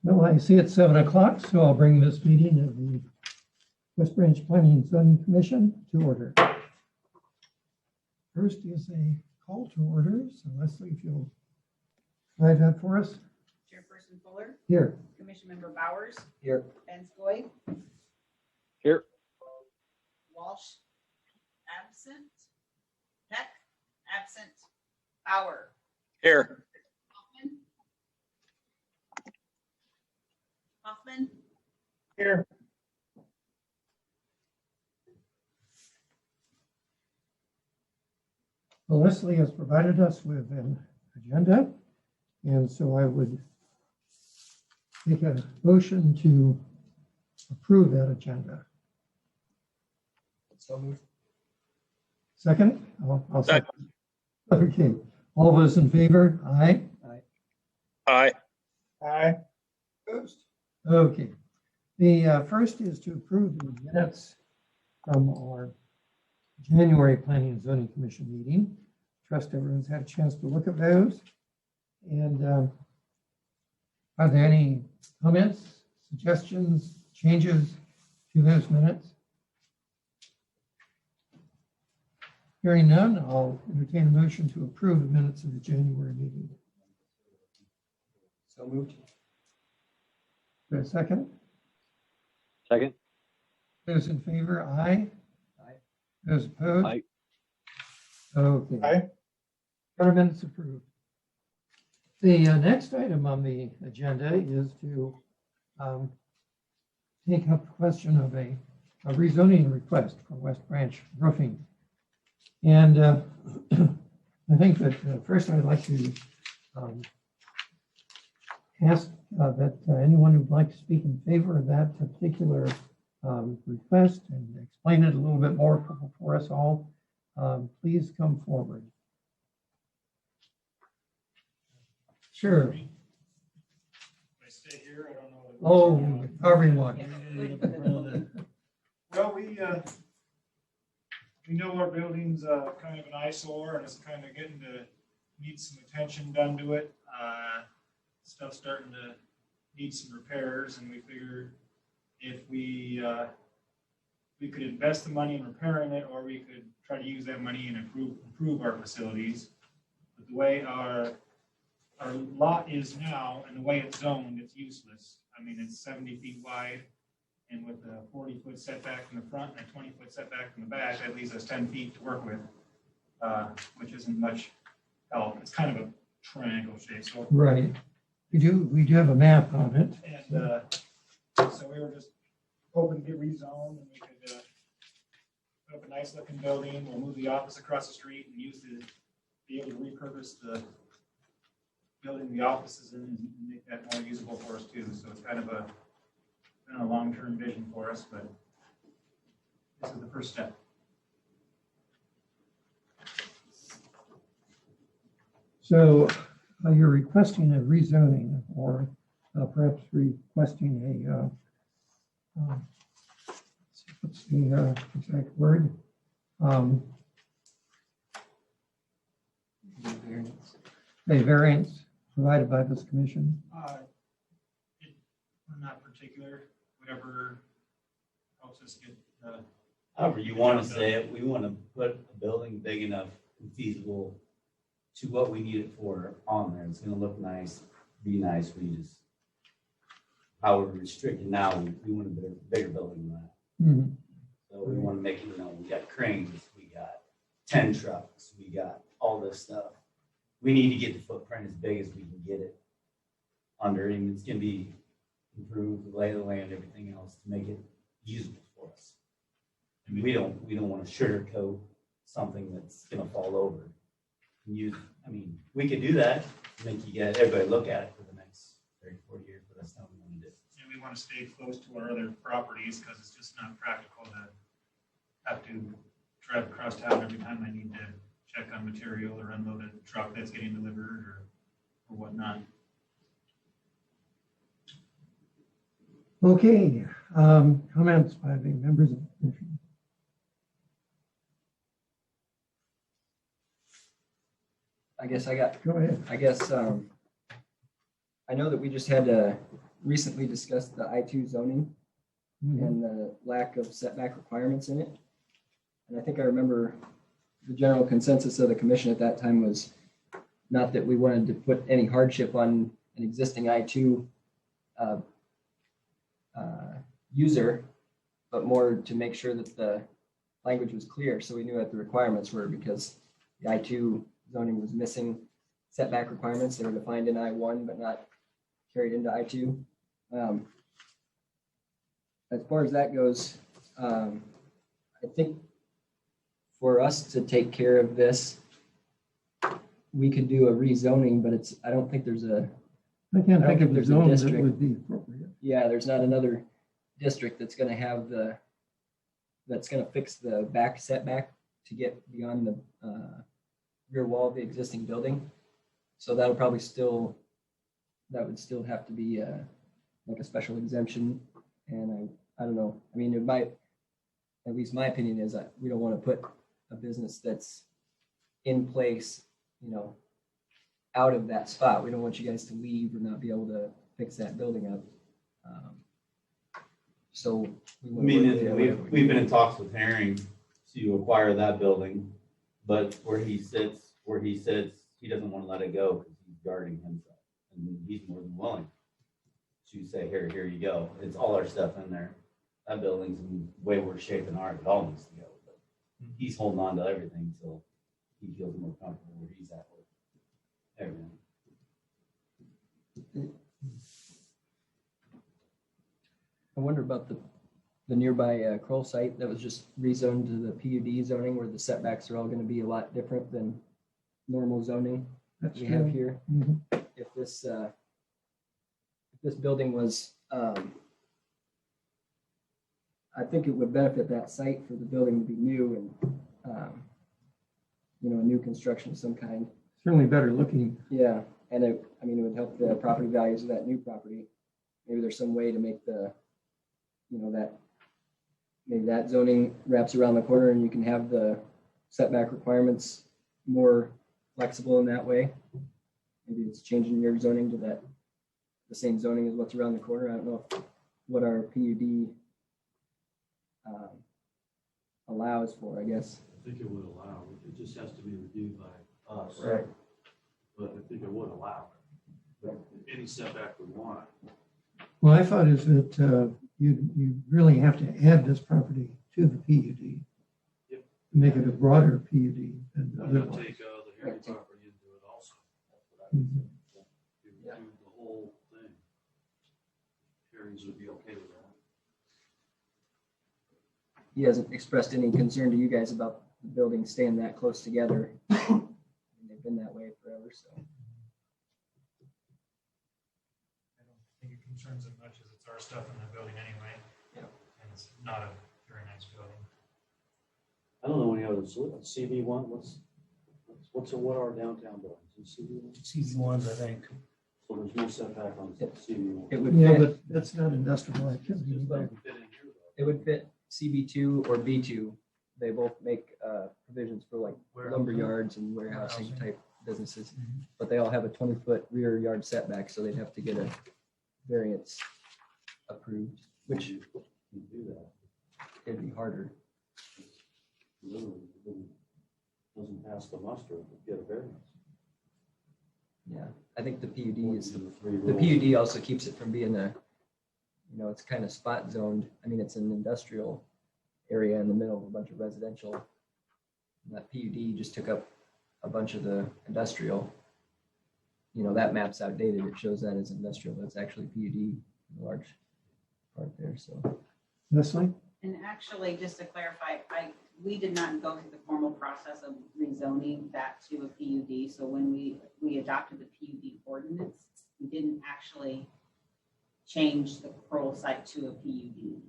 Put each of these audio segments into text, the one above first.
Well, I see it's 7 o'clock, so I'll bring this meeting of the West Branch Planning and Zoning Commission to order. First is a call to order. So Leslie, if you'll provide that for us. Chairperson Fuller, Here. Commission Member Bowers, Here. Benskoy, Here. Walsh, absent, Peck, absent, Bauer, Here. Hoffman, Here. Well, Leslie has provided us with an agenda, and so I would make a motion to approve that agenda. So moved. Second? I'll second. Okay. All those in favor? Aye. Aye. Aye. Opposed? Okay. The first is to approve the minutes from our January Planning and Zoning Commission meeting. Trust everyone's had a chance to look at those. And are there any comments, suggestions, changes to those minutes? Hearing none, I'll entertain a motion to approve the minutes of the January meeting. So moved. For a second? Second. Those in favor, aye. Aye. Those opposed? Aye. Okay. Aye. Our minutes approved. The next item on the agenda is to take up the question of a rezoning request for West Branch Roofing. And I think that first I'd like to ask that anyone who'd like to speak in favor of that particular request and explain it a little bit more for us all, please come forward. Sure. I stay here, I don't know. Oh, however you want. Well, we know our building's kind of an eyesore and it's kind of getting to need some attention done to it. Stuff's starting to need some repairs, and we figured if we could invest the money in repairing it, or we could try to use that money and improve our facilities. But the way our lot is now and the way it's zoned, it's useless. I mean, it's 70 feet wide, and with a 40-foot setback from the front and a 20-foot setback from the back, that leaves us 10 feet to work with, which isn't much help. It's kind of a triangle shape. So Right. We do have a map on it. and so we were just hoping to get rezoned, and we could put up a nice looking building. We'll move the office across the street and be able to repurpose the building the offices in and make that more usable for us too. So it's kind of been a long-term vision for us, but this is the first step. So you're requesting a rezoning, or perhaps requesting a, what's the exact word? A variance provided by this commission. Not particular, whatever helps us get. However you want to say it, we want to put a building big enough and feasible to what we need it for on there. It's gonna look nice, be nice. We just, how we're restricted now, we want a bigger building than that. Mhm. So we want to make it, we got cranes, we got 10 trucks, we got all this stuff. We need to get the footprint as big as we can get it under, and it's gonna be improved, the lay of the land, everything else to make it usable for us. And we don't want to sugarcoat something that's gonna fall over. And use, I mean, we could do that, make you get everybody look at it for the next 30, 40 years, but that's not what we want to do. And we want to stay close to our other properties because it's just not practical to have to drive across town every time I need to check on material or unload a truck that's getting delivered or whatnot. Okay, comments by the members of the commission. I guess I got, Go ahead. I guess, I know that we just had to recently discussed the I-2 zoning Mhm. and the lack of setback requirements in it. And I think I remember the general consensus of the commission at that time was not that we wanted to put any hardship on an existing I-2 user, but more to make sure that the language was clear, so we knew what the requirements were, because the I-2 zoning was missing setback requirements. They were defined in I-1, but not carried into I-2. As far as that goes, I think for us to take care of this, we could do a rezoning, but I don't think there's a, I can't I don't think think of a there's a zone that district. would be appropriate. there's not another district that's gonna have that's gonna fix the back setback to get beyond the rear wall of the existing building. So that would still have to be like a special exemption. And I don't know, I mean, at least my opinion is that we don't want to put a business that's in place, out of that spot. We don't want you guys to leave or not be able to fix that building up. So. I mean, we've been in talks with Herring to acquire that building, but where he sits, he doesn't want to let it go because he's guarding himself. And he's more than willing to say, here you go. It's all our stuff in there. That building's in way worse shape than ours. It all needs to go. But he's holding on to everything until he feels more comfortable where he's at with everything. I wonder about the nearby Kroll site that was just rezoned to the PUD zoning, where the setbacks are all going to be a lot different than normal zoning That's we have true. here. Mhm. If this building was, I think it would benefit that site for the building to be new and, a new construction of some kind. Certainly better looking. Yeah, and it would help the property values of that new property. Maybe there's some way to make maybe that zoning wraps around the corner and you can have the setback requirements more flexible in that way. Maybe it's changing your zoning to the same zoning as what's around the corner. I don't know what our PUD allows for, I guess. I think it would allow, it just has to be reviewed by us. Right. But I think it would allow it. Any setback we want. Well, I thought is that you really have to add this property to the PUD. Yep. To make it a broader PUD than Why not otherwise. take the Harry property into it also? Mhm. Do the whole thing. Harry's would be okay with that. He hasn't expressed any concern to you guys about the buildings staying that close together. They've been that way forever, so. I don't think it concerns it much as it's our stuff in the building anyway. Yeah. And it's not a very nice building. I don't know any other, CV one, what are downtown buildings? CV one? CV ones, I think. So there's no setback on CV one. It would Yeah, fit, but that's not industrial activity. Just but- doesn't fit in here though. it would fit CB2 or B2. They both make provisions for like lumber yards and warehousing type businesses, but they all have a 20-foot rear yard setback, so they'd have to get a variance approved, which You do that. it'd be harder. Literally, doesn't pass the muster, to get a variance. Yeah, I think the PUD is, The three the rules. PUD also keeps it from being it's kind of spot zoned. I mean, it's an industrial area in the middle of a bunch of residential. And that PUD just took up a bunch of the industrial. That map's outdated. It shows that as industrial, but it's actually PUD, a large part there, so. Leslie? And actually, just to clarify, we did not go through the formal process of rezoning that to a PUD. So when we adopted the PUD ordinance, we didn't actually change the Kroll site to a PUD.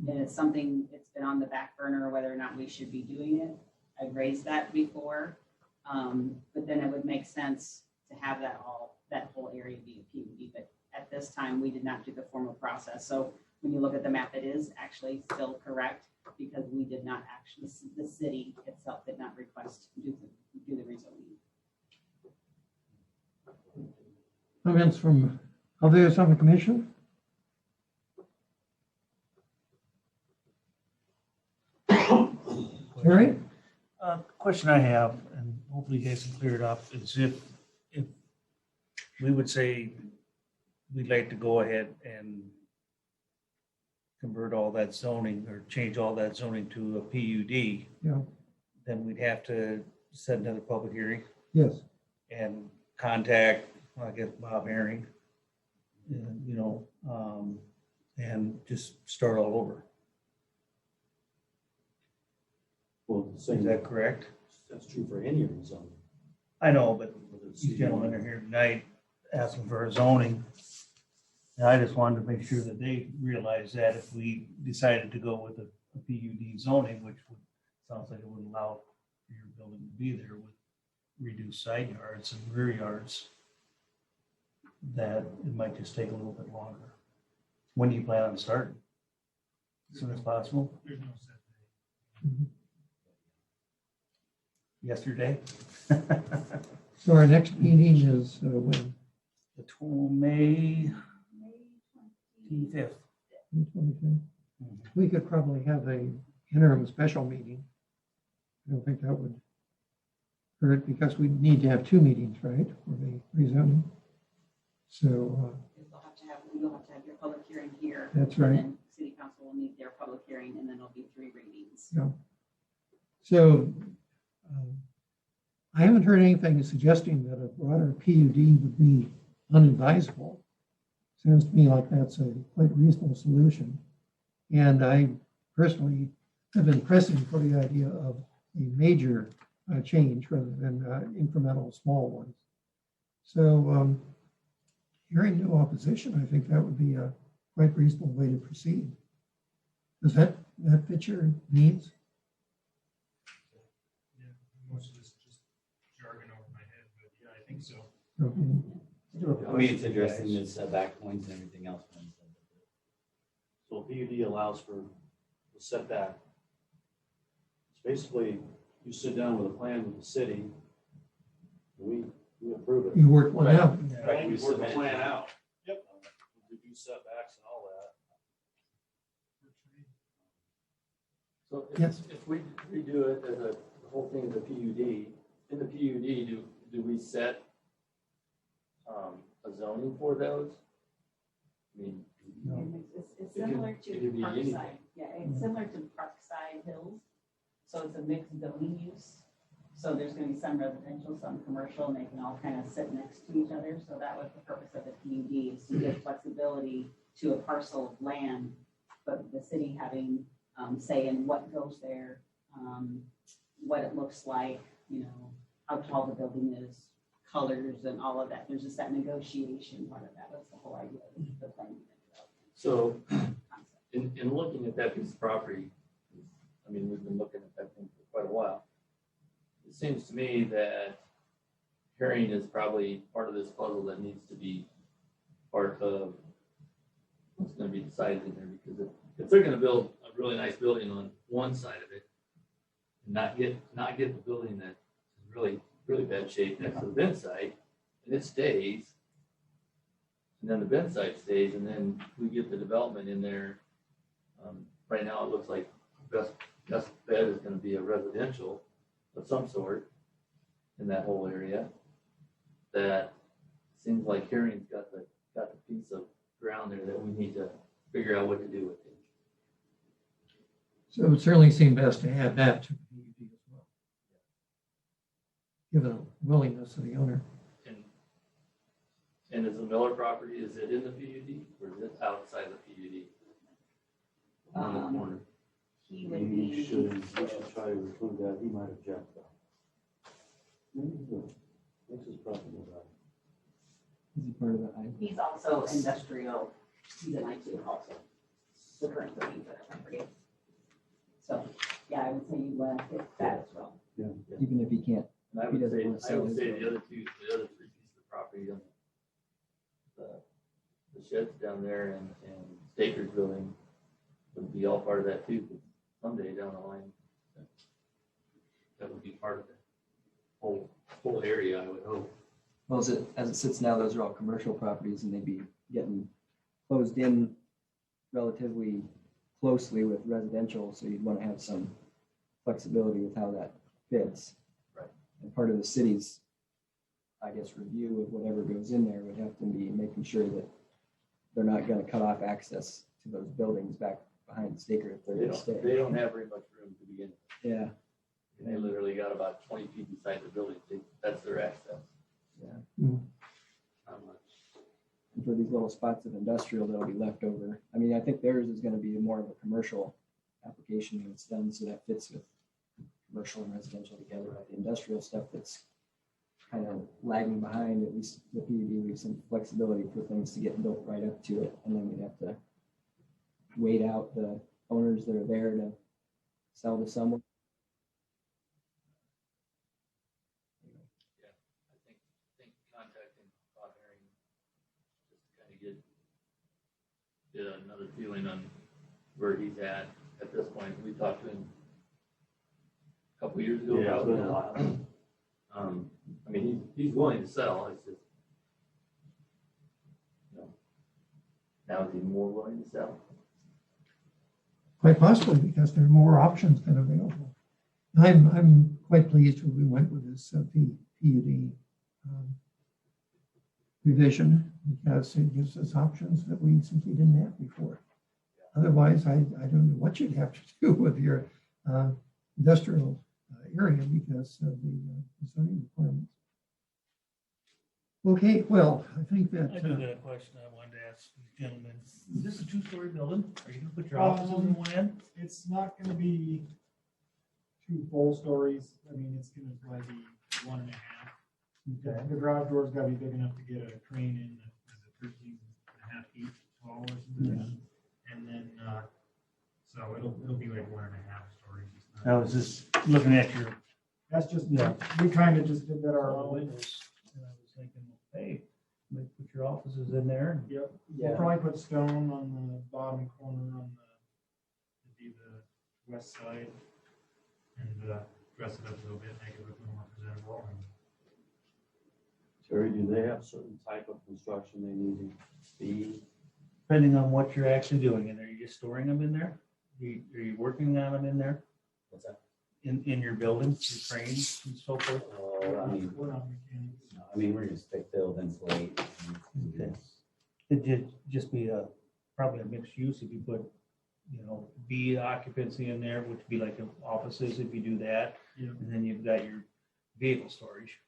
And it's something that's been on the back burner, whether or not we should be doing it. I've raised that before, but then it would make sense to have that whole area be a PUD. But at this time, we did not do the formal process. So when you look at the map, it is actually still correct because we did not actually, the city itself did not request to do the rezoning. Comments from others on the commission? Harry? Question I have, and hopefully you guys can clear it up, is if we would say we'd like to go ahead and convert all that zoning or change all that zoning to a PUD, Yeah, then we'd have to set another public hearing yes. and contact, I guess, Bob Herring, and just start all over. Well, is that correct? That's true for any rezoning. I know, but whether it's these C1. gentlemen are here tonight asking for a zoning. And I just wanted to make sure that they realize that if we decided to go with a PUD zoning, which sounds like it would allow for your building to be there with reduced side yards and rear yards, that it might just take a little bit longer. When do you plan on starting? As soon as possible? There's no set date. Yesterday? So our next meeting is when? The May 25th. May 25th? We could probably have a interim special meeting. I don't think that would hurt because we need to have two meetings, right, for the rezoning. So You'll have to have your public hearing here. That's and right. then City council will need their public hearing, and then there'll be 3 readings. So I haven't heard anything suggesting that a broader PUD would be unadvisable. Sounds to me like that's a quite reasonable solution. And I personally have been pressing for the idea of a major change rather than incremental small ones. So hearing no opposition, I think that would be a quite reasonable way to proceed. Does that fit your needs? Yeah, most of this is just jargon over my head, but yeah, I think so. Okay. I mean, it's addressing the setback points and everything else. So PUD allows for the setback. It's basically, you sit down with a plan with the city, we approve it. You work one out. Right, we We work the submit it. plan out. Yep. Reduce setbacks and all that. So Yes. if we redo it as the whole thing is a PUD, in the PUD, do we set a zoning for those? I mean, It's It could- similar it to could be anything. Parkside. Yeah, it's similar to Parkside Hills. So it's a mixed zoning use. So there's going to be some residential, some commercial, and they can all kind of sit next to each other. So that was the purpose of the PUD, is to give flexibility to a parcel of land, but the city having say in what goes there, what it looks like, how tall the building is, colors and all of that. There's just that negotiation part of that. That's the whole idea of the planning and so development concept. in looking at that piece of property, I mean, we've been looking at that thing for quite a while. It seems to me that Herring is probably part of this puzzle that needs to be part of what's going to be decided in there, because if they're going to build a really nice building on one side of it, and not get the building that's in really bad shape next to the bin site, and it stays, and then the bin site stays, and then we get the development in there. Right now, it looks like best bet is going to be a residential of some sort in that whole area. That seems like Herring's got the piece of ground there that we need to figure out what to do with it. So it would certainly seem best to add that to the PUD as well. Given the willingness of the owner. And is the Miller property, is it in the PUD or is it outside the PUD? On the corner. He would We be, should try to include that, he might object though. Maybe he will. What's his property about? Is he part of the I? he's also industrial, he's an I2 also, the current zoning for that property. So, yeah, I would say you want to hit that as well. Even if he can't. And I He would doesn't say, wanna sell his the building. other 3 pieces of property on the sheds down there and Staker's building would be all part of that too. 'Cause someday down the line, that would be part of the whole area, I would hope. Well, as it sits now, those are all commercial properties and they'd be getting closed in relatively closely with residential, so you'd want to have some flexibility with how that fits. Right. And part of the city's, I guess, review of whatever goes in there would have to be making sure that they're not gonna cut off access to those buildings back behind the Staker if they're They gonna stay. don't have very much room to begin with. Yeah, They literally got about 20 feet beside the building. That's their access. yeah. Not much. And for these little spots of industrial that'll be left over, I mean, I think theirs is gonna be more of a commercial application when it's done, so that fits with commercial and residential together. But the industrial stuff that's kind of lagging behind, at least the PUD leaves some flexibility for things to get built right up to it, and then we'd have to wait out the owners that are there to sell to someone. I think contacting Bob Herring just to kind of get another feeling on where he's at this point. We talked to him a couple years ago. Yeah, it's probably been a now. while. I mean, he's willing to sell. It's just, now is he more willing to sell? Quite possibly because there are more options than available. I'm quite pleased when we went with this PUD revision because it gives us options that we simply didn't have before. Otherwise, I don't know what you'd have to do with your industrial area because of the zoning requirements. Okay, well, I think that. I do got a question I wanted to ask the gentleman. Is this a two-story building? Are you gonna put your offices in one end? It's not gonna be 2 full stories. I mean, it's gonna probably be 1.5. Okay. The garage door's gotta be big enough to get a crane in that's 13.5 feet tall or something. And then, so it'll be like 1.5 stories. It's I not- was just looking at your, That's just, Yeah. we kind of just did that our and I own. was thinking, hey, maybe put your offices in there. Yep. Yeah. We'll probably put stone on the bottom corner on it'd be the west side. And dress it up a little bit, make it look a little more presentable. Terry, do they have certain type of construction they need to be? Depending on what you're actually doing, and are you just storing them in there? Are you working on them in there, What's that? in your building, your cranes and so forth? Oh, We're not mechanics. we're gonna stick build, insulate. Okay. It'd just be probably a mixed use if you put, B occupancy in there, which would be like offices if you do that. Yeah. And then you've got your vehicle storage.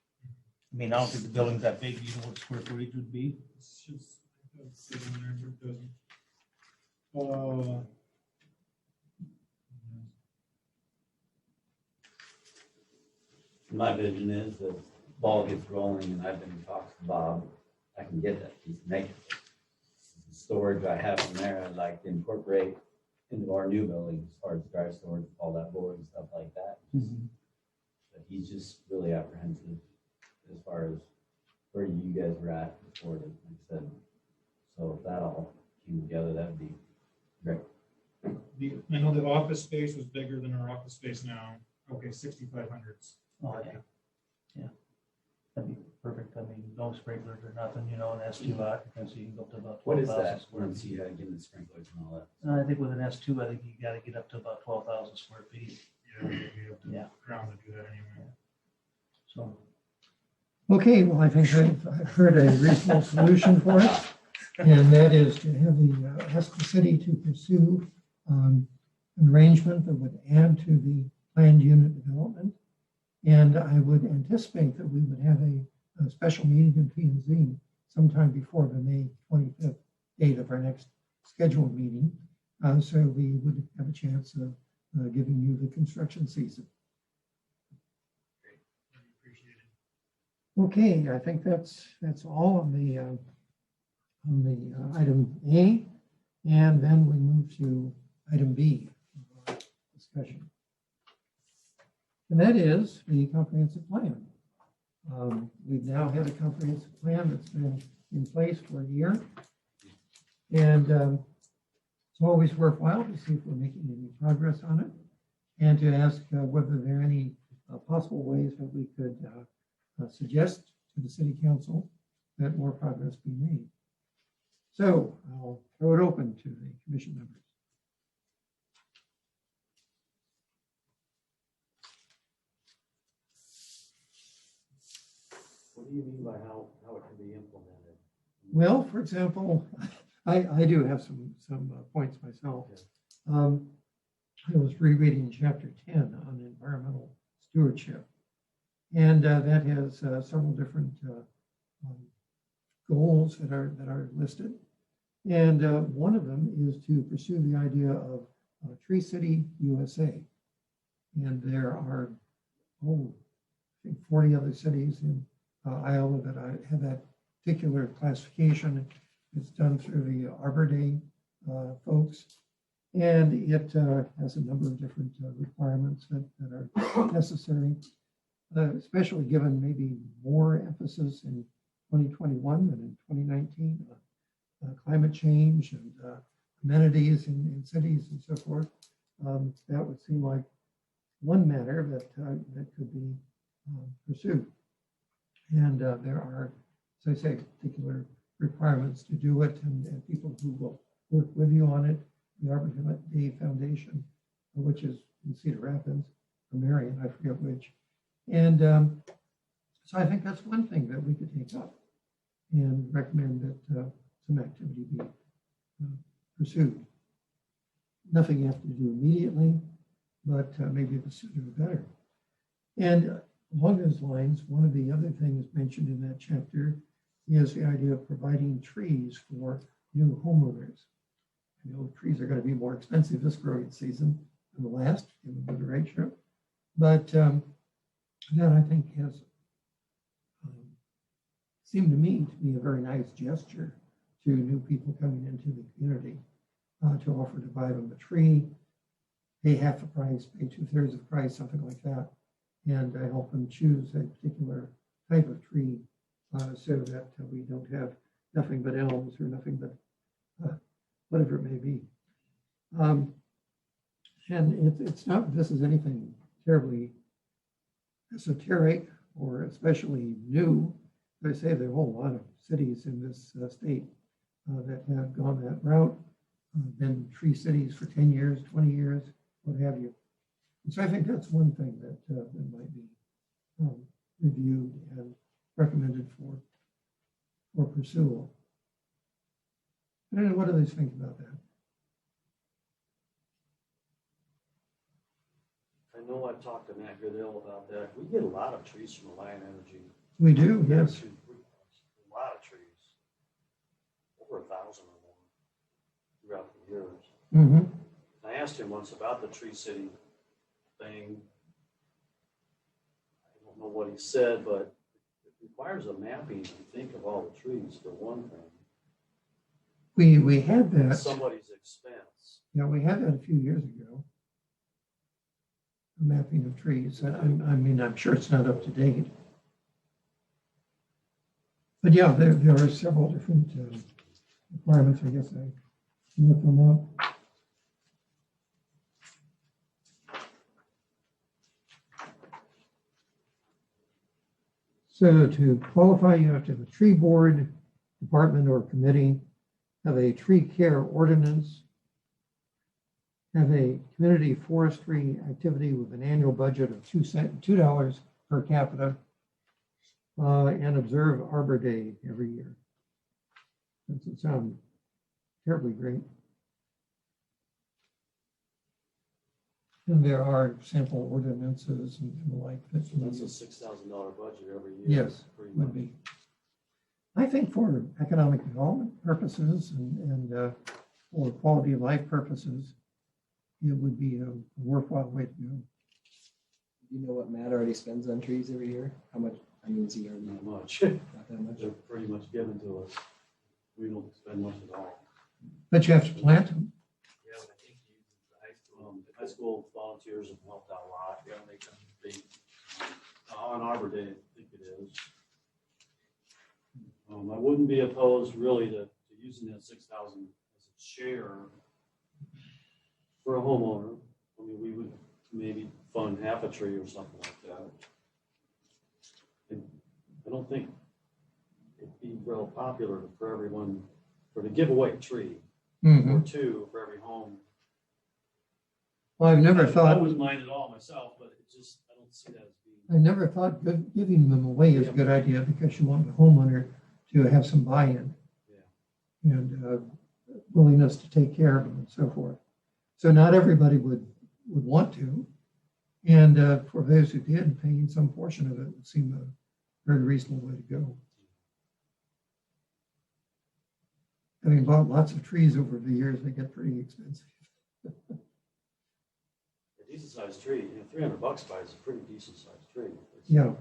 I mean, I don't think the building's that big. You know what the square footage would be? It's just, it's sitting there, it doesn't. My vision is that ball gets rolling and I've been in talks to Bob, I can get that piece, make it. The storage I have in there, I'd like to incorporate into our new building as far as dry storage, all that board and stuff like that. But he's just really apprehensive as far as where you guys were at before, like I said. So if that all came together, that'd be great. I know the office space was bigger than our office space now. Okay, 6,500s. Oh, yeah. Yeah. That'd be perfect. I mean, no sprinklers or nothing, an S2 occupancy, you can go up to about What 12,000 is that, square once feet. you get the sprinklers and all that? I think with an S2, I think you gotta get up to about 12,000 square feet. Yeah, we have to Yeah. ground to do that anyway. So, Okay, well, I think I've heard a reasonable solution for it. And that is to have ask the city to pursue an arrangement that would add to the planned unit development. And I would anticipate that we would have a special meeting in P and Z sometime before the May 25th date of our next scheduled meeting. So we would have a chance of giving you the construction season. Appreciate it. Okay, I think that's all on the item A, and then we move to item B, discussion. And that is the comprehensive plan. We've now had a comprehensive plan that's been in place for a year. And it's always worthwhile to see if we're making any progress on it and to ask whether there are any possible ways that we could suggest to the city council that more progress be made. So I'll throw it open to the commission members. do you mean by how it can be implemented? Well, for example, I do have some points myself. I was rereading chapter 10 on environmental stewardship. And that has several different goals that are listed. And one of them is to pursue the idea of Tree City, USA. And there are, I think 40 other cities in Iowa that have that particular classification. It's done through the Arbor Day folks. And it has a number of different requirements that are necessary, especially given maybe more emphasis in 2021 than in 2019, climate change and amenities in cities and so forth. That would seem like one matter that could be pursued. And there are, as I say, particular requirements to do it, and people who will work with you on it. The Arbor Day Foundation, which is in Cedar Rapids, or Marion, I forget which. And so I think that's one thing that we could take up and recommend that some activity be pursued. Nothing you have to do immediately, but maybe the sooner the better. And along those lines, one of the other things mentioned in that chapter is the idea of providing trees for new homeowners. I know trees are going to be more expensive this growing season than the last, given the ratio. But that I think has seemed to me to be a very nice gesture to new people coming into the community to offer to buy them a tree, pay half the price, pay 2/3 of the price, something like that, and help them choose a particular type of tree so that we don't have nothing but elms or nothing but whatever it may be. And it's not, this is anything terribly esoteric or especially new. As I say, there are a whole lot of cities in this state that have gone that route, been tree cities for 10 years, 20 years, what have you. And so I think that's one thing that might be reviewed and recommended for pursual. I don't know, what do they think about that? I know I've talked to Matt Goodell about that. We get a lot of trees from Alliant Energy. We do, yes. A lot of trees. Over 1,000 or more throughout the years. Mm-hmm. I asked him once about the Tree City thing. I don't know what he said, but it requires a mapping, I think, of all the trees for one thing. We had At that. somebody's expense. Yeah, we had that a few years ago. Mapping of trees. I mean, I'm sure it's not up to date. But yeah, there are several different requirements. I guess I can look them up. So to qualify, you have to have a tree board, department, or committee, have a tree care ordinance, have a community forestry activity with an annual budget of $2 per capita, and observe Arbor Day every year. Doesn't sound terribly great. And there are sample ordinances and the like. So that's a $6,000 budget every year. Yes, pretty would much. be. I think for economic development purposes and for quality of life purposes, it would be a worthwhile way to go. Do you know what Matt already spends on trees every year? How much? I mean, is he already Not much. not that much? They're pretty much given to us. We don't spend much at all. But you have to plant them. Yeah, but I think he uses the high school. High school volunteers have helped out a lot. Yeah, they come big. On Arbor Day, I think it is. I wouldn't be opposed really to using that 6,000 as a share for a homeowner. I mean, we would maybe fund half a tree or something like that. And I don't think it'd be real popular for everyone, to give away a tree Mhm. or two for every home. Well, I've never I thought, wouldn't mind at all myself, but it just, I don't see that as being. I never thought giving them away is a good idea because you want the homeowner to have some buy-in. Yeah. And willingness to take care of them and so forth. So not everybody would want to. And for those who did, paying some portion of it would seem a very reasonable way to go. Having bought lots of trees over the years, they get pretty expensive. A decent sized tree, $300 buys a pretty decent sized tree. Yeah.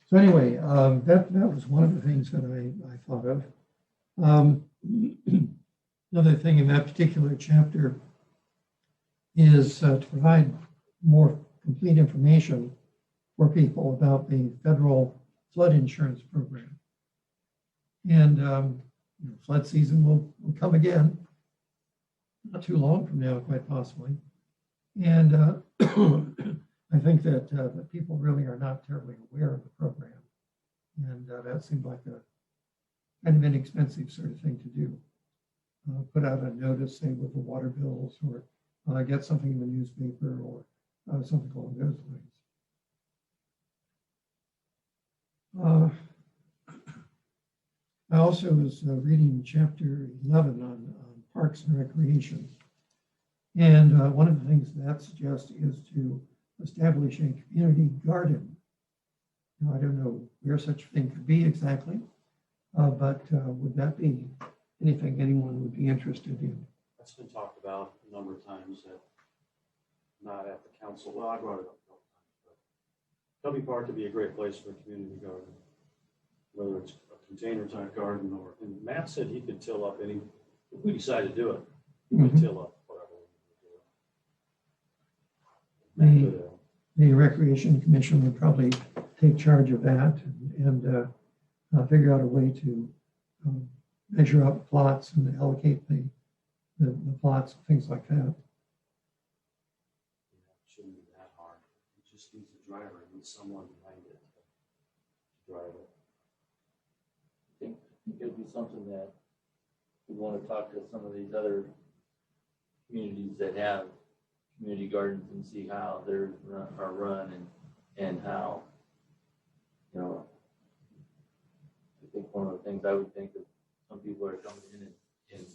So anyway, that was one of the things that I thought of. Another thing in that particular chapter is to provide more complete information for people about the federal flood insurance program. And flood season will come again, not too long from now, quite possibly. And I think that people really are not terribly aware of the program. And that seemed like a kind of inexpensive sort of thing to do. Put out a notice, say, with the water bills, or get something in the newspaper, or something along those lines. I also was reading chapter 11 on parks and recreation. And one of the things that suggests is to establish a community garden. Now, I don't know where such a thing could be exactly, but would that be anything anyone would be interested in? That's been talked about a number of times, not at the council. Well, I brought it up a couple times, but Cubby Park could be a great place for a community garden, whether it's a container type garden or, and Matt said he could till up any, if we decide to do it, he could till up whatever we want to do. The Recreation Commission would probably take charge of that and figure out a way to measure out plots and allocate the plots, things like that. It shouldn't be that hard. It just needs a driver, it needs someone behind it to drive it. I think it would be something that we want to talk to some of these other communities that have community gardens and see how they're run and how, you know, I think one of the things I would think of, some people are coming in and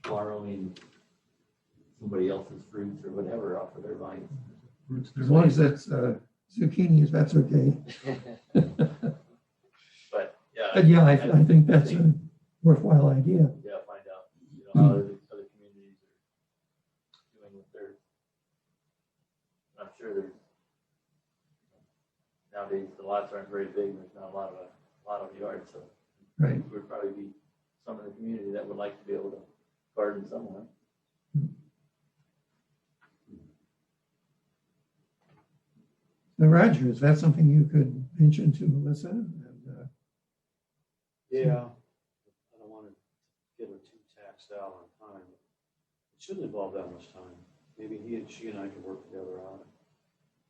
borrowing somebody else's fruits or whatever off of their vines. As long as it's zucchinis, that's okay. But yeah. But yeah, I think that's a worthwhile idea. Yeah, find out, you know, how other communities are doing with theirs. I'm sure there's, nowadays the lots aren't very big, there's not a lot of yards, so Right. there would probably be some in the community that would like to be able to garden somewhere. So Roger, is that something you could mention to Melissa? And, Yeah, I don't want to get her too taxed out on time. It shouldn't involve that much time. Maybe she and I can work together on it.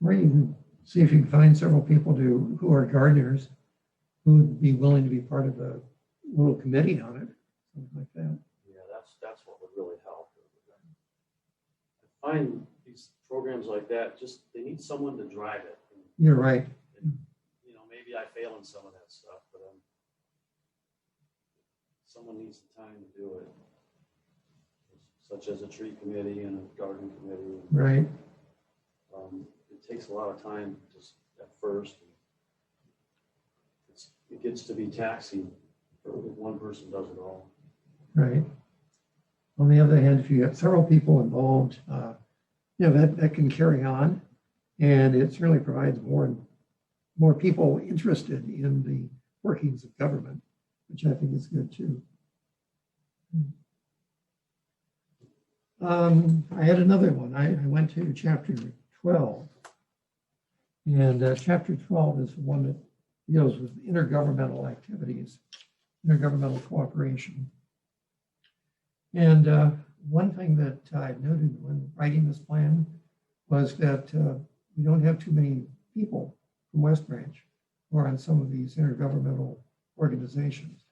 or you can see if you can find several people who are gardeners who would be willing to be part of a little committee on it, something like that. Yeah, that's what would really help. I find these programs like that, just they need someone to drive it. You're right. And, you know, maybe I fail in some of that stuff, but someone needs the time to do it, such as a tree committee and a garden committee. Right. It takes a lot of time just at first. It gets to be taxing if one person does it all. Right. On the other hand, if you have several people involved, that can carry on, and it certainly provides more people interested in the workings of government, which I think is good too. I had another one. I went to chapter 12, and chapter 12 is the one that deals with intergovernmental activities, intergovernmental cooperation. And one thing that I noted when writing this plan was that we don't have too many people from West Branch who are on some of these intergovernmental organizations.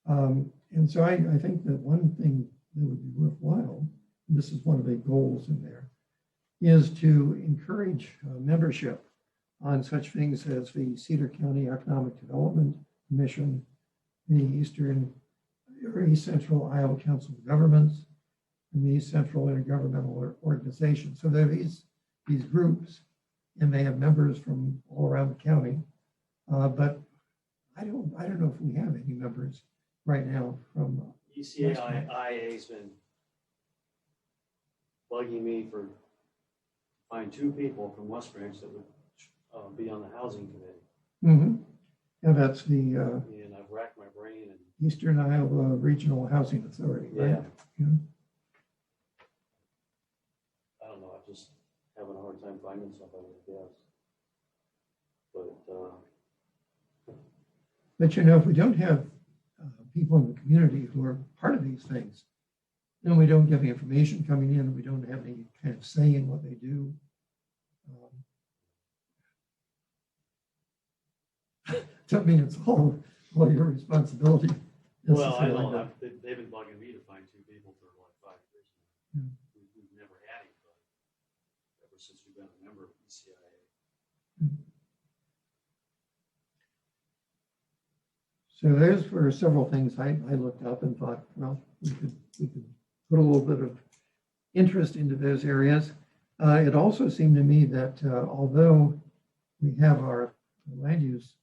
And so I think that one thing that would be worthwhile, and this is one of the goals in there, is to encourage membership on such things as the Cedar County Economic Development Commission, the East Central Iowa Council of Governments, and the East Central Intergovernmental Organization. So there are these groups, and they have members from all around the county. But I don't know if we have any members right now from. ECIA's been bugging me for find 2 people from West Branch that would be on the housing committee. Mm-hmm. Yeah, that's the And I've racked my brain and. Eastern Iowa Regional Housing Authority, right? Yeah. I don't know, I'm just having a hard time finding somebody, I guess. But you know, if we don't have people in the community who are part of these things, then we don't get the information coming in, we don't have any kind of say in what they do. Doesn't mean it's all your responsibility. Well, I necessarily, know, but- they've been bugging me to find 2 people for like 5 years. Yeah. We've never had anybody ever since we've been a member of ECIA. So those were several things I looked up and thought, well, we could put a little bit of interest into those areas. It also seemed to me that although we have our land use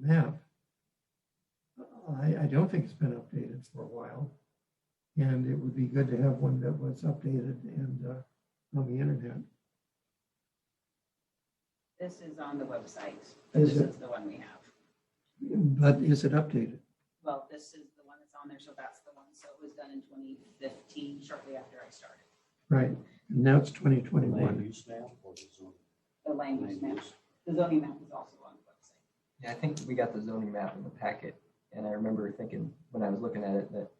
map, I don't think it's been updated for a while. And it would be good to have one that was updated and on the internet. This is on the website. Is This it? is the one we have. But is it updated? Well, this is the one that's on there, so that's the one. So it was done in 2015, shortly after I started. Right. And now it's Land 2021. use map or the zoning? The land use Land map. use. The zoning map is also on the website. Yeah, I think we got the zoning map in the packet, and I remember thinking when I was looking at it that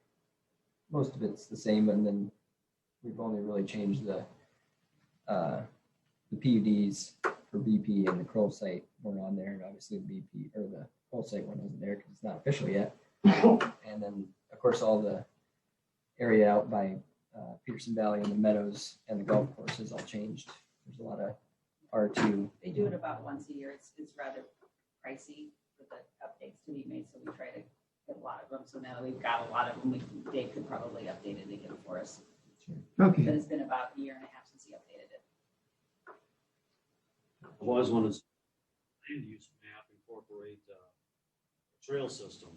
most of it's the same, and then we've only really changed the PUDs for BP and the Kroll site were on there, and obviously the BP or the Kroll site one wasn't there because it's not official yet. And then, of course, all the area out by Peterson Valley and the meadows and the golf course has all changed. There's a lot of R2. They do it about once a year. It's rather pricey for the updates to be made, so we try to get a lot of them. So now that we've got a lot of them, Dave could probably update it again for us. But Okay. it's been about a year and a half since he updated it. I've always wanted to land use map incorporate a trail system.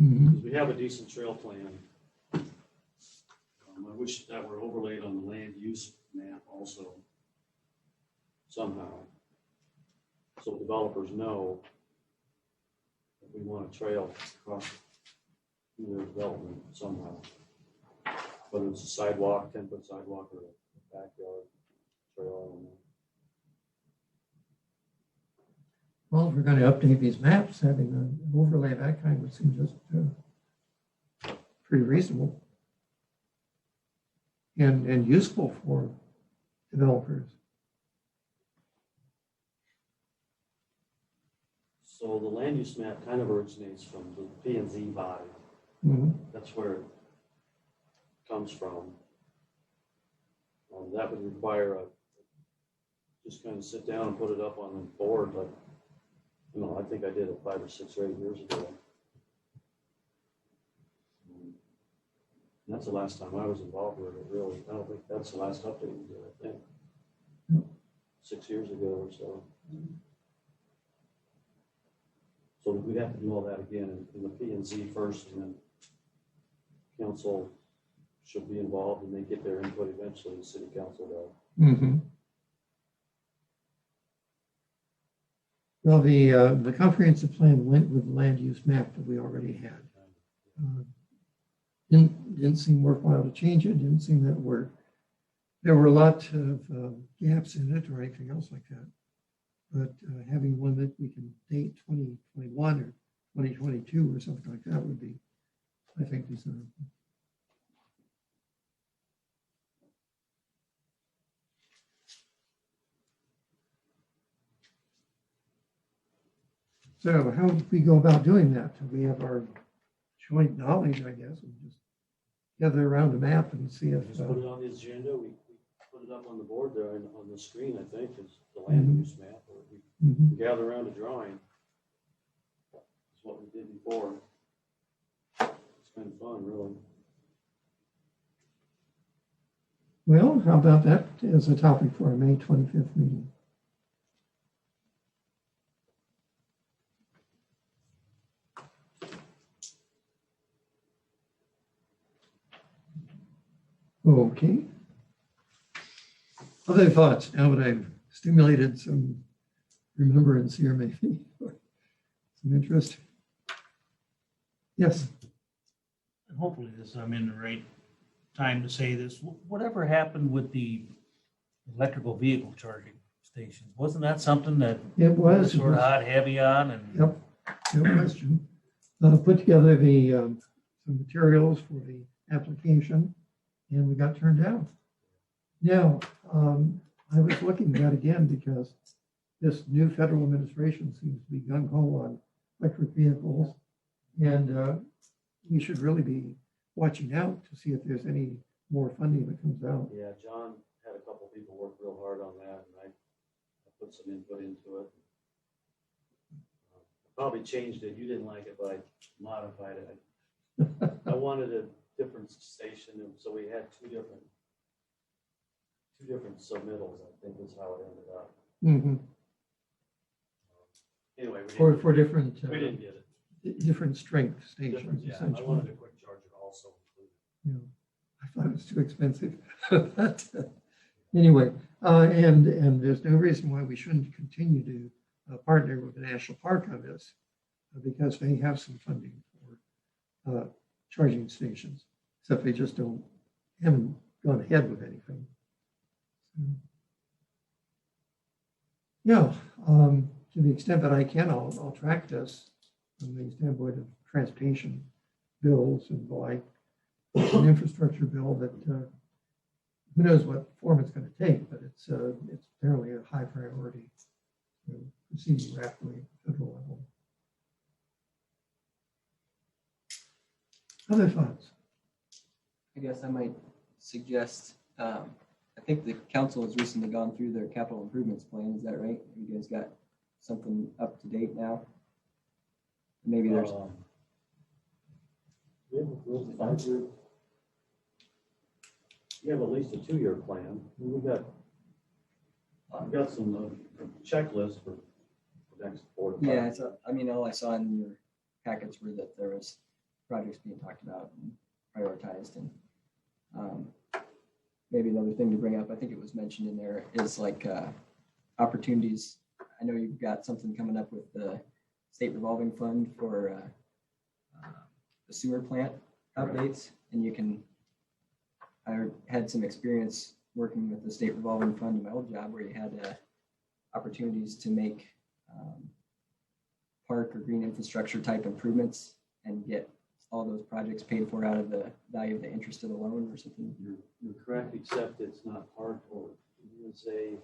Mhm. Because we have a decent trail plan. I wish that were overlaid on the land use map also somehow. So developers know that we want a trail across their development somehow. Whether it's a sidewalk, 10-foot sidewalk or a backyard trail, I don't know. Well, if we're going to update these maps, having an overlay of that kind would seem just pretty reasonable and useful for developers. So the land use map kind of originates from the P and Z body. Mhm. That's where it comes from. That would require just kind of sit down and put it up on the board, like, I think I did it 5 or 6 or 8 years ago. And that's the last time I was involved with it, really. I don't think that's the last update we did, I think. 6 years ago or so. So we'd have to do all that again in the P and Z first, and then council should be involved, and they get their input eventually, the city council does. Mhm. Well, the comprehensive plan went with the land use map that we already had. Didn't seem worthwhile to change it. Didn't seem that there were a lot of gaps in it or anything else like that. But having one that we can date 2021 or 2022 or something like that would be, I think, desirable. So how do we go about doing that? We have our joint knowledge, I guess, and just gather around a map and see if, Just put it on the agenda, we put it up on the board there and on the screen, I think, is the land use map, or we mhm. gather around a drawing. That's what we did before. It's kind of fun, really. Well, how about that as a topic for our May 25th meeting? Okay. Other thoughts now that I've stimulated some remembrance here, maybe, or some interest? Yes. And hopefully I'm in the right time to say this. Whatever happened with the electrical vehicle charging stations? Wasn't that something that It we were was. sort of hot heavy on and? Yep, no question. Put together the, some materials for the application, and we got turned down. Now, I was looking at that again because this new federal administration seems to be gung ho on electric vehicles. And we should really be watching out to see if there's any more funding that comes out. Yeah, John had a couple people work real hard on that, and I put some input into it. Probably changed it. You didn't like it, but I modified it. I wanted a different station, and so we had two different submittals, I think is how it ended up. Mhm. Anyway, For different, we didn't get it. different strength Different, stations, yeah, I essentially. wanted a quick charger also included. Yeah, I thought it was too expensive. But anyway, and there's no reason why we shouldn't continue to partner with the National Park on this, because they have some funding for charging stations, except they just haven't gone ahead with anything. So, yeah, to the extent that I can, I'll track this from the standpoint of transportation bills and the like. It's an infrastructure bill that who knows what form it's going to take, but it's apparently a high priority, proceeding rapidly at the federal level. Other thoughts? I guess I might suggest, I think the council has recently gone through their capital improvements plan. Is that right? Have you guys got something up to date now? Maybe there's, We have a 5-year. We have at least a 2-year plan. We've got some checklists for the next 4 to 5. yeah, so, I mean, all I saw in your packets were that there was projects being talked about and prioritized, and maybe another thing to bring up, I think it was mentioned in there, is like opportunities. I know you've got something coming up with the state revolving fund for the sewer plant updates, and you can, I had some experience working with the state revolving fund in my old job where you had opportunities to make park or green infrastructure type improvements and get all those projects paid for out of the value of the interest of the loan or something. You're correct, except it's not park or it's a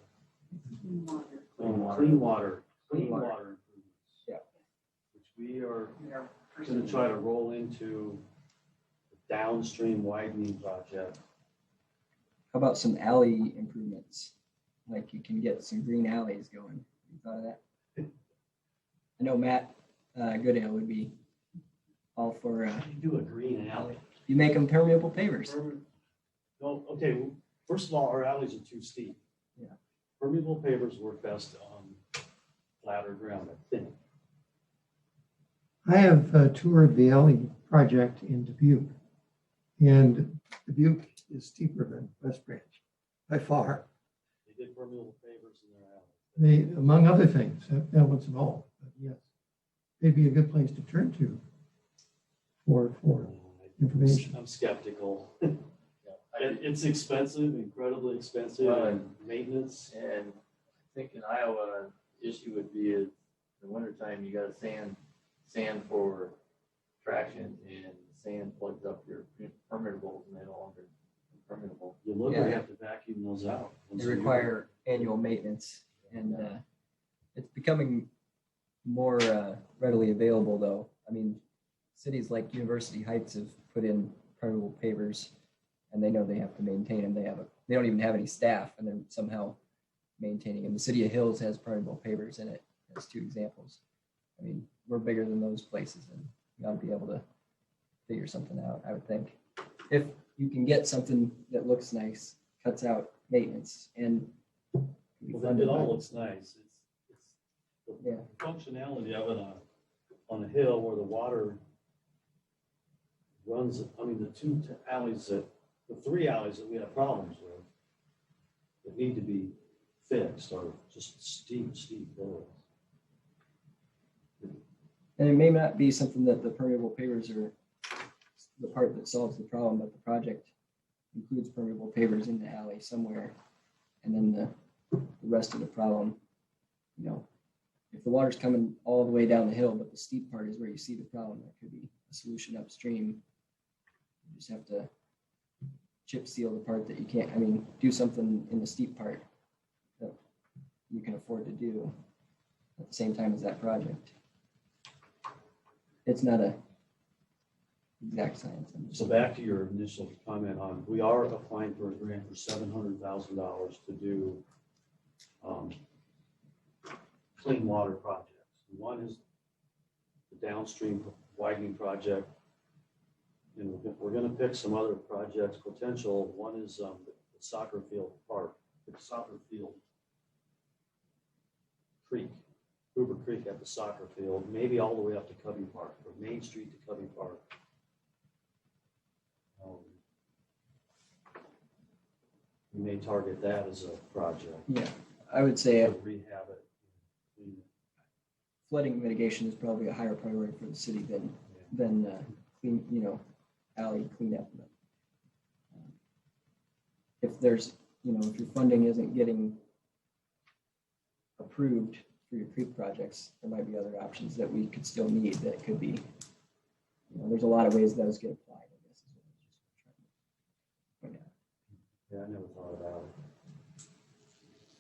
Clean water. clean water improvements. Yeah. Which we are We are going to try to roll into the downstream widening project. How about some alley improvements? Like you can get some green alleys going. You thought of that? I know Matt Goodale would be all for, How do you do a green alley? you make them permeable pavers. No, okay, well, first of all, our alleys are too steep. Yeah. Permeable pavers work best on flatter ground, I think. I have toured the alley project in Dubuque, and Dubuque is steeper than West Branch by far. They did permeable pavers in their alley. They, among other things, that wasn't all, but yes, they'd be a good place to turn to for information. I'm skeptical. It's expensive, incredibly expensive, Well, and maintenance. And I think in Iowa, the issue would be is in the wintertime, you gotta sand for traction, and sand plugs up your permeables and they no longer permeable. You literally Yeah. have to vacuum those out. They require annual maintenance, and it's becoming more readily available though. I mean, cities like University Heights have put in permeable pavers, and they know they have to maintain them. They don't even have any staff, and they're somehow maintaining them. The city of Hills has permeable pavers in it. That's 2 examples. I mean, we're bigger than those places, and we ought to be able to figure something out, I would think. If you can get something that looks nice, cuts out maintenance, and can be Well, funded it all by- looks nice. It's Yeah. the functionality of it on a hill where the water runs, I mean, the 2 alleys the 3 alleys that we have problems with that need to be fixed are just steep hills. And it may not be something that the permeable pavers are the part that solves the problem, but the project includes permeable pavers in the alley somewhere. And then the rest of the problem, you know, if the water's coming all the way down the hill, but the steep part is where you see the problem, there could be a solution upstream. You just have to chip seal the part that you can't, I mean, do something in the steep part that you can afford to do at the same time as that project. It's not a exact science. So back to your initial comment on, we are applying for a grant for $700,000 to do clean water projects. One is the downstream widening project. And we're gonna pick some other projects potential. One is the soccer field park, the soccer field creek, Hoover Creek at the soccer field, maybe all the way up to Covey Park, or Main Street to Covey Park. We may target that as a project. Yeah, I would say To rehab it. flooding mitigation is probably a higher priority for the city than clean, alley cleanup. But, if there's, if your funding isn't getting approved for your creek projects, there might be other options that we could still need that could be, there's a lot of ways those get applied. I guess is what I'm just trying to point out. Yeah, I never thought about it.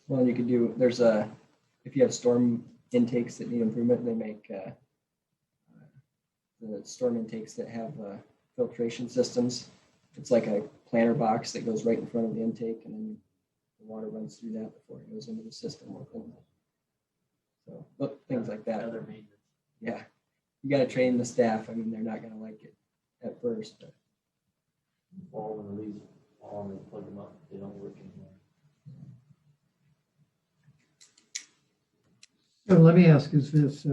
Well, you could do, if you have storm intakes that need improvement, they make the storm intakes that have filtration systems. It's like a planter box that goes right in front of the intake, and then the water runs through that before it goes into the system. So, look, things like that. Other maintenance. Yeah, you got to train the staff. I mean, they're not going to like it at first, but Fall when the leaves fall and they plug them up, they don't work anymore. So let me ask, is this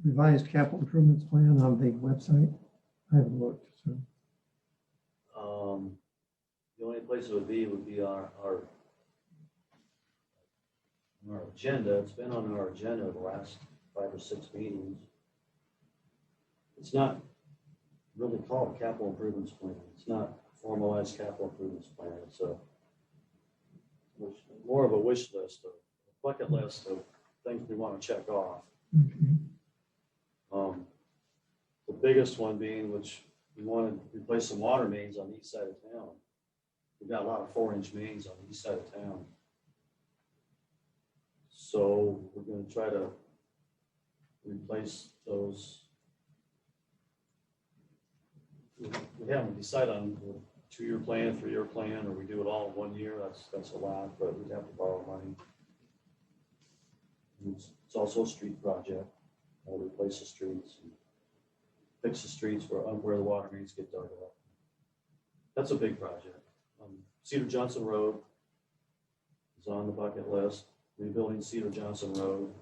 revised capital improvements plan on the website? I haven't looked, so. The only place it would be our agenda. It's been on our agenda the last 5 or 6 meetings. It's not really called a capital improvements plan. It's not a formalized capital improvements plan. It's more of a wish list, a bucket list of things we want to check off. Okay. The biggest one being, which we want to replace some water mains on the east side of town. We've got a lot of 4-inch mains on the east side of town. So we're going to try to replace those. We haven't decided on a 2-year plan, 3-year plan, or we do it all in 1 year. That's a lot, but we'd have to borrow money. It's also a street project. We'll replace the streets and fix the streets where the water mains get dug up. That's a big project. Cedar Johnson Road is on the bucket list. Rebuilding Cedar Johnson Road.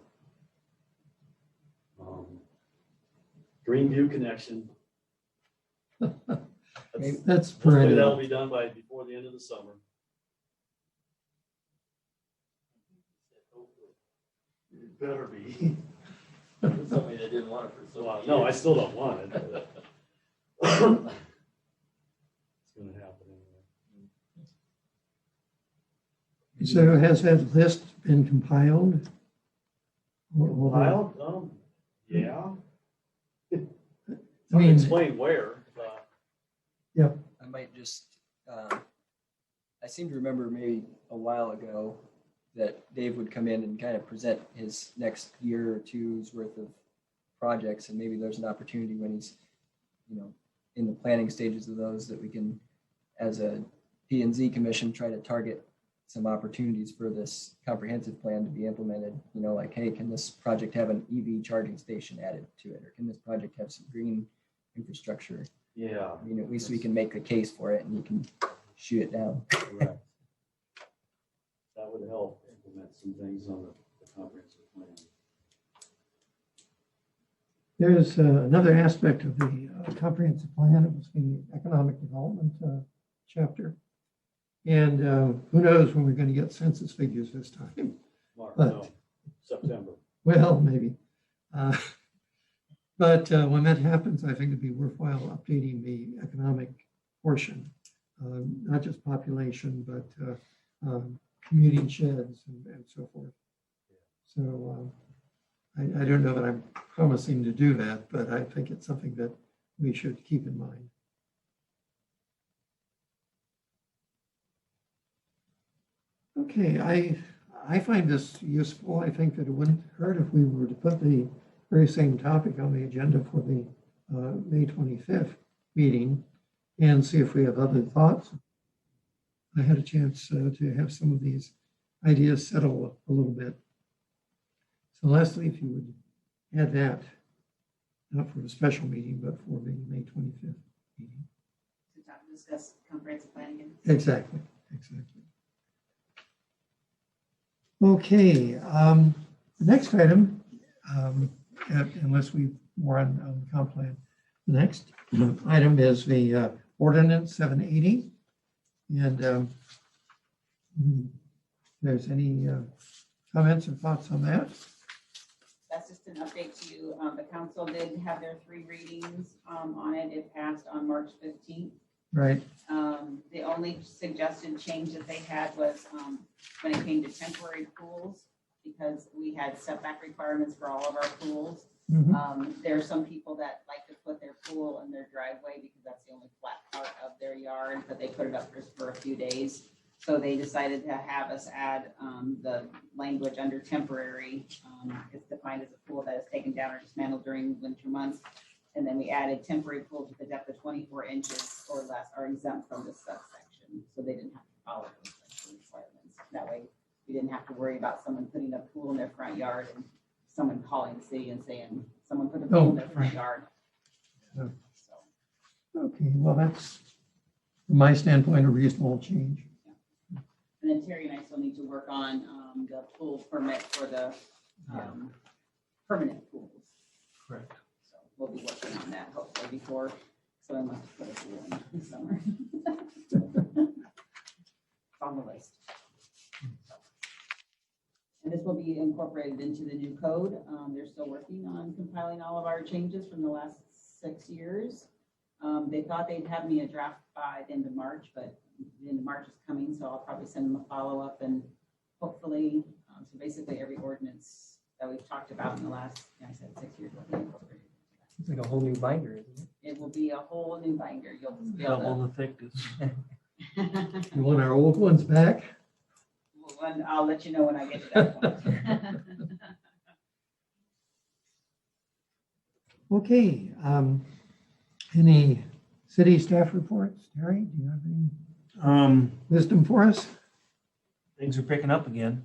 Greenview connection. That's Hopefully perennial. that'll be done before the end of the summer. It better be. Somebody that didn't want it for so long. No, I still don't want it. But it's going to happen anyway. So has that list been compiled? Compiled? Yeah. I mean, Explain where. I might just, I seem to remember maybe a while ago that Dave would come in and kind of present his next year or two's worth of projects, and maybe there's an opportunity when he's, in the planning stages of those, that we can, as a P and Z commission, try to target some opportunities for this comprehensive plan to be implemented. You know, like, hey, can this project have an EV charging station added to it? Or can this project have some green infrastructure? Yeah. I mean, at least we can make the case for it and you can shoot it down. Correct. That would help implement some things on the comprehensive plan. There's another aspect of the comprehensive plan. It was the economic development chapter. And who knows when we're going to get census figures this time. Mark, But- no, September. Well, maybe. But when that happens, I think it'd be worthwhile updating the economic portion, not just population, but commuting sheds and so forth. So I don't know that I'm promising to do that, but I think it's something that we should keep in mind. Okay, I find this useful. I think that it wouldn't hurt if we were to put the very same topic on the agenda for the May 25th meeting and see if we have other thoughts. I had a chance to have some of these ideas settle a little bit. So Leslie, if you would add that, not for a special meeting, but for the May 25th meeting. To discuss comprehensive plan again. Exactly, exactly. Okay, the next item, unless we more on the comp plan, the next item is the ordinance 780. And if there's any comments or thoughts on that? That's just an update to you. The council did have their 3 readings on it. It passed on March 15th. Right, The only suggested change that they had was when it came to temporary pools, because we had setback requirements for all of our pools. mhm, There are some people that like to put their pool in their driveway because that's the only flat part of their yard, but they put it up just for a few days. So they decided to have us add the language under temporary. It's defined as a pool that is taken down or dismantled during winter months. And then we added temporary pools with a depth of 24 inches or less are exempt from this subsection. So they didn't have to follow those requirements. That way we didn't have to worry about someone putting a pool in their front yard and someone calling the city and saying, someone put a pool in their front yard. Yeah. So, okay, well, that's, from my standpoint, a reasonable change. and then Terry and I still need to work on the pool permit for the permanent pools. Correct. So we'll be working on that hopefully before someone wants to put a pool in the summer. It's on the list. And this will be incorporated into the new code. They're still working on compiling all of our changes from the last 6 years. They thought they'd have me a draft by the end of March, but the end of March is coming, so I'll probably send them a follow-up and hopefully, so basically every ordinance that we've talked about in the last, I said 6 years will be incorporated. It's like a whole new binder, isn't it? It will be a whole new binder. You'll just be able Double the thickness. to. You want our old ones back? And I'll let you know when I get to that point. Okay, any city staff reports? Terry, do you have any wisdom for us? Things are picking up again.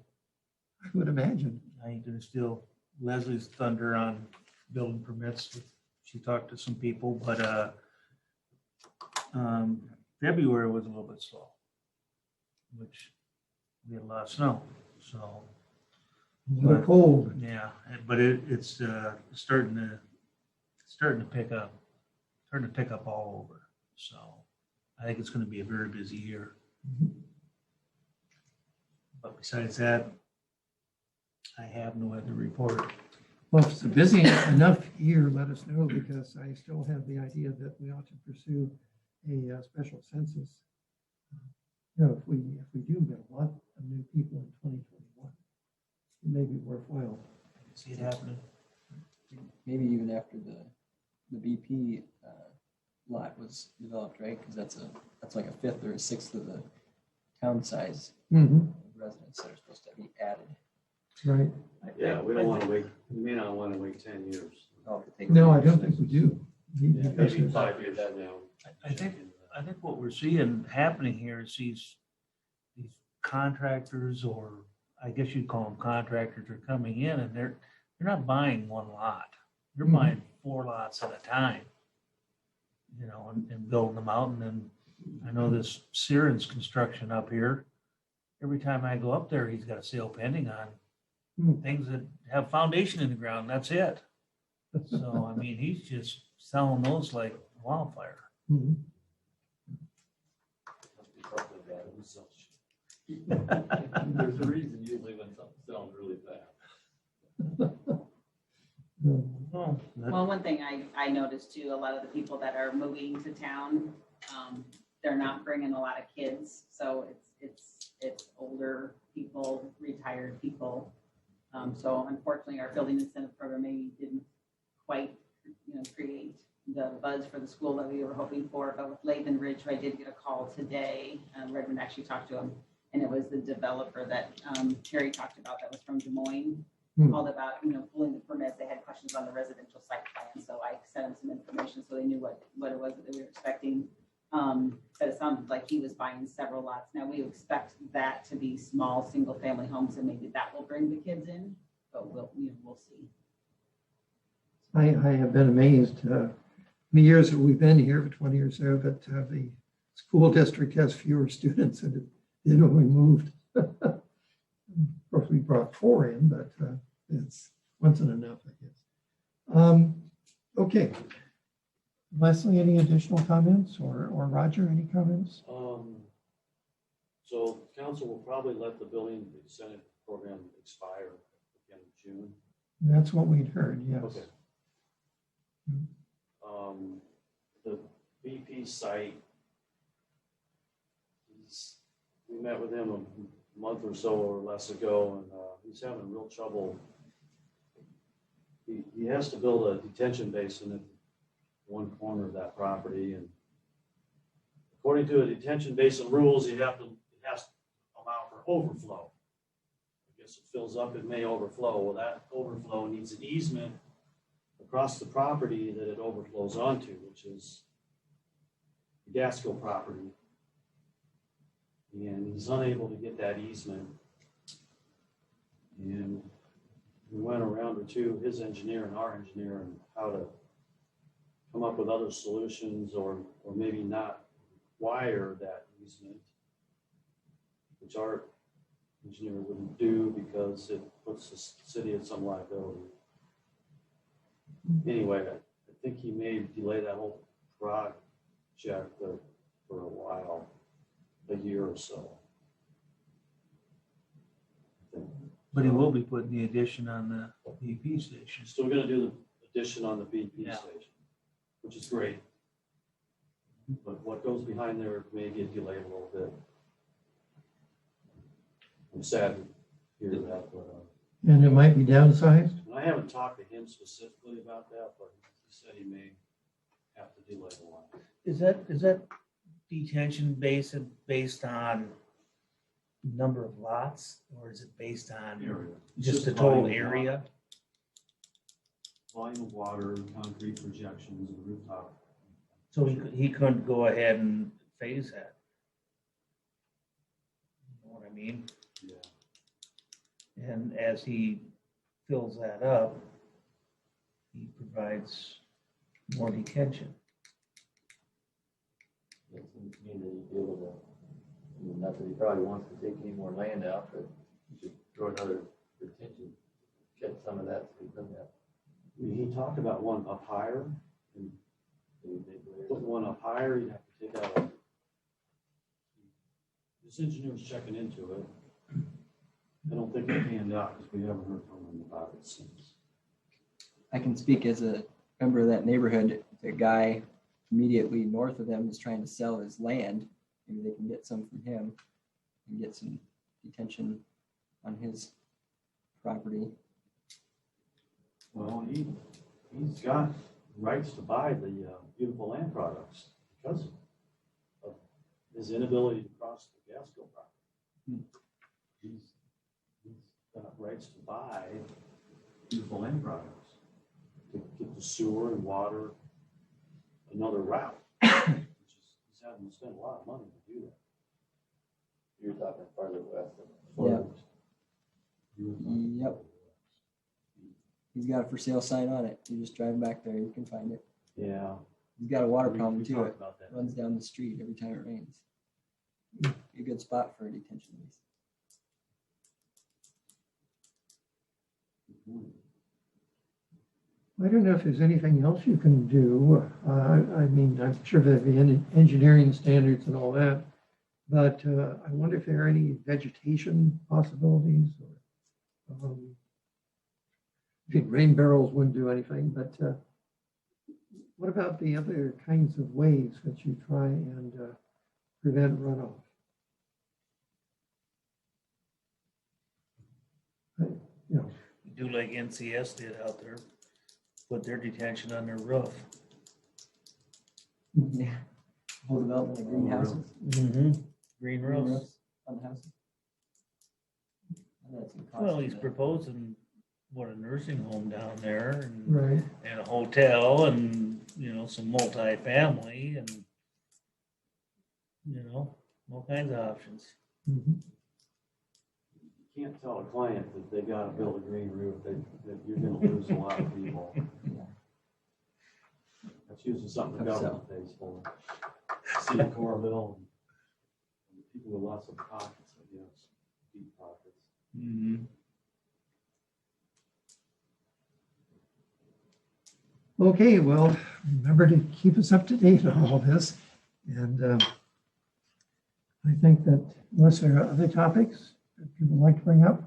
I would imagine. I think there's still Leslie's thunder on building permits. She talked to some people, but February was a little bit slow, which we had a lot of snow, so. A little cold. Yeah, but it's starting to pick up all over. So I think it's going to be a very busy year. But besides that, I have no other report. Well, if it's a busy enough year, let us know, because I still have the idea that we ought to pursue a special census. You know, if we do get a lot of new people in 2021, it may be worthwhile. See it happening. Maybe even after the BP lot was developed, right? Because that's like a fifth or a sixth of the town size Mm-hmm. residents that are supposed to be added. Right. Yeah, we don't want to wait, we may not want to wait 10 years. I'll have to take- No, I don't think we do. Yeah, Because maybe there's- 5 years from now. I think what we're seeing happening here is these contractors, or I guess you'd call them contractors, are coming in and they're not buying one lot. They're Mhm. buying 4 lots at a time, you know, and building them out. And then I know this Siren's construction up here. Every time I go up there, he's got a sale pending on Hmm. things that have foundation in the ground. That's it. So, I mean, he's just selling those like wildfire. Mhm. Must be probably bad. It was so- There's a reason usually when something sells really fast. Oh, Well, one thing I noticed too, a lot of the people that are moving to town, they're not bringing a lot of kids. So it's older people, retired people. So unfortunately, our building incentive program maybe didn't quite, create the buzz for the school that we were hoping for. But with Latham Ridge, I did get a call today. Redmond actually talked to him, and it was the developer that Terry talked about that was from Des Moines. Called about, pulling the permits. They had questions on the residential site plan. So I sent them some information so they knew what it was that we were expecting. But it sounded like he was buying several lots. Now we expect that to be small, single family homes, and maybe that will bring the kids in, but we'll see. I have been amazed, in the years that we've been here, for 20 or so, that the school district has fewer students than it did when we moved. Of course, we brought 4 in, but it's wasn't enough, I guess. Okay. Leslie, any additional comments, or Roger, any comments? So council will probably let the building incentive program expire at the end of June. That's what we'd heard, yes. Okay. The BP site, we met with him a month or so or less ago, and he's having real trouble. He has to build a detention basin at one corner of that property, and according to the detention basin rules, it has to allow for overflow. I guess it fills up, it may overflow. Well, that overflow needs an easement across the property that it overflows onto, which is the Gasco property. And he's unable to get that easement. And we went around or two, his engineer and our engineer, and how to come up with other solutions, or maybe not wire that easement, which our engineer wouldn't do because it puts the city at some liability. Anyway, I think he may delay that whole project for a while, a year or so. I think. but he will be putting the addition on the BP station. Still gonna do the addition on the BP Yeah. station, which is great. But what goes behind there may get delayed a little bit. I'm sad to hear that, but And it might be downsized? and I haven't talked to him specifically about that, but he said he may have to delay the line. Is that detention basin based on number of lots, or is it based on Area. just the Just total volume of water. area? Volume of water, concrete projections, and rooftop. So he couldn't go ahead and phase that. You know what I mean? Yeah. And as he fills that up, he provides more detention. It seems to me that he'd be able to, not that he probably wants to take any more land out, but he should throw another retention, catch some of that, so he doesn't have. I mean, he talked about one up higher, and put one up higher, you'd have to take out. This engineer's checking into it. I don't think it panned out because we haven't heard from him about it since. I can speak as a member of that neighborhood. The guy immediately north of them is trying to sell his land. Maybe they can get some from him and get some detention on his property. Well, he's got rights to buy the beautiful land products because of his inability to cross the Gasco property. He's got rights to buy beautiful land products, to get the sewer and water another route. having to spend a lot of money to do that. You're talking farther west. Yeah. Yep. He's got a for sale sign on it. You just drive back there, you can find it. Yeah. He's got a water We problem too. talked It about that. runs down the street every time it rains. Be a good spot for a detention base. I don't know if there's anything else you can do. I mean, I'm sure that the engineering standards and all that, but I wonder if there are any vegetation possibilities or rain barrels wouldn't do anything, but what about the other kinds of ways that you try and prevent runoff? You know, Do like NCS did out there, put their detention on their roof. Yeah. Whole development of greenhouses. Green Green roofs. roofs on the houses. That's gonna cost Well, you he's that. proposing, what, a nursing home down there and, right. and a hotel and, you know, some multi-family and, you know, all kinds of options. Mhm. You can't tell a client that they gotta build a green roof, that you're gonna lose a lot of people. That's usually something the government pays for. City of Coralville, and people with lots of pockets, I guess, deep pockets. Mm-hmm. Okay, well, remember to keep us up to date on all this. And I think that unless there are other topics that people would like to bring up,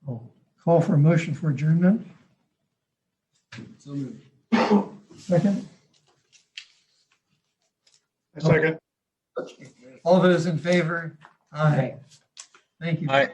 I'll call for a motion for adjournment. So moved. Second, A second. all those in favor? Aye. Thank you. Aye.